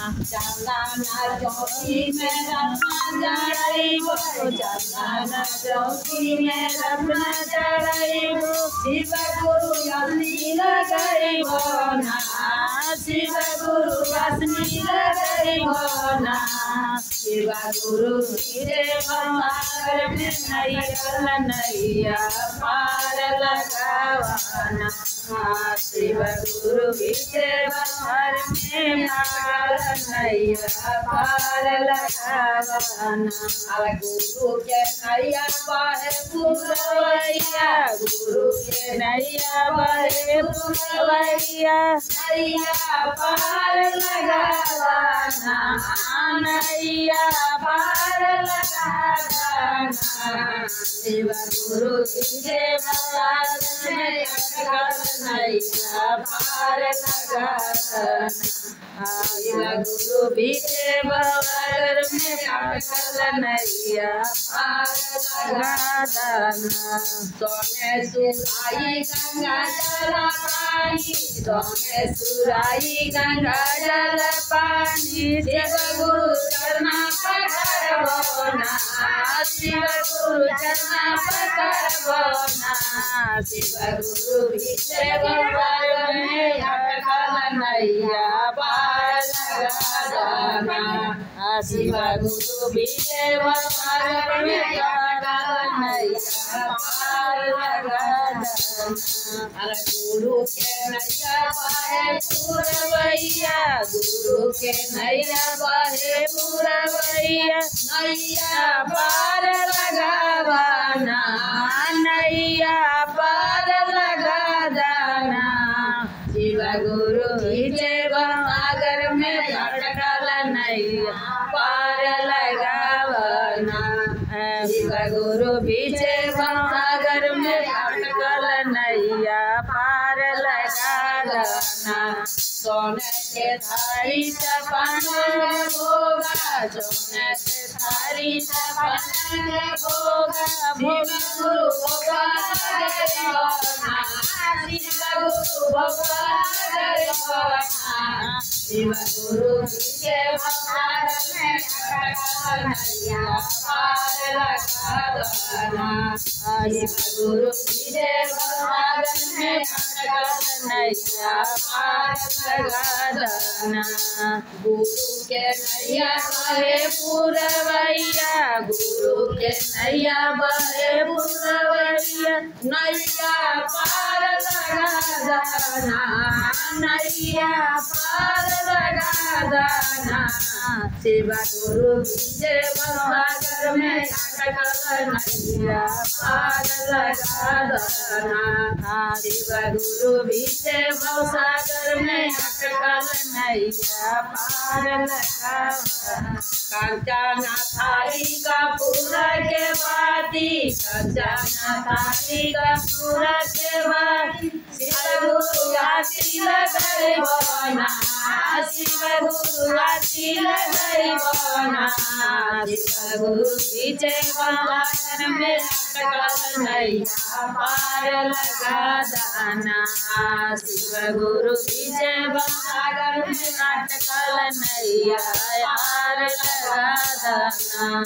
चंदन चौकी में रत्न जड़ैबो, चंदन चौकी में रत्न जड़ैबो, शिव गुरु असनी लगैबो ना, शिव गुरु असनी लगैबो ना, शिव गुरु गिरे सागर में नैया पार लगावना, शिव गुरु गिरे सागर में नैया पार लगावना। गुरु के नैया बहे पुरवैया, गुरु के नैया बहे पुरवैया, नैया पार लगावना, नैया पार लगावना, शिव गुरु गिरे सागर में नैया पार लगावना, शिव गुरु गिरे सागर में नैया पार लगावना। सोने सुराई गंगा जल पानी, सोने सुराई गंगा जल पानी, शिव गुरु चरना पकड़बो ना, शिव गुरु चरना पकड़बो ना, शिव गुरु गिरे सागर में नैया पार लगावना, शिव गुरु गिरे सागर में नैया पार लगावना। गुरु के नैया बहे पुरवैया, गुरु के नैया बहे पुरवैया, नैया पार लगावना, नैया पार लगावना, शिव गुरु गिरे सागर में नैया पार लगावना, शिव गुरु गिरे सागर में नैया पार लगावना। सोने के थारी सपन भोगा, सोने के थारी सपन भोगा, भोग गुरु भोगा गरिबो ना, शिव गुरु भोगा गरिबो ना, शिव गुरु गिरे सागर में नैया पार लगावना, शिव गुरु गिरे सागर में नैया पार लगावना। गुरु के नैया बहे पुरवैया, गुरु के नैया बहे पुरवैया, नैया पार लगावना, नैया पार लगावना, शिव गुरु गिरे सागर में नैया पार लगावना, शिव गुरु गिरे सागर में नैया पार लगावना। कंचन थारी कपूर के बाती, कंचन थारी कपूर के बाती, शिव गुरु आसी लगैबो ना, शिव गुरु आसी लगैबो ना, शिव गुरु गिरे सागर में नैया पार लगावना, शिव गुरु गिरे सागर में नैया पार लगावना।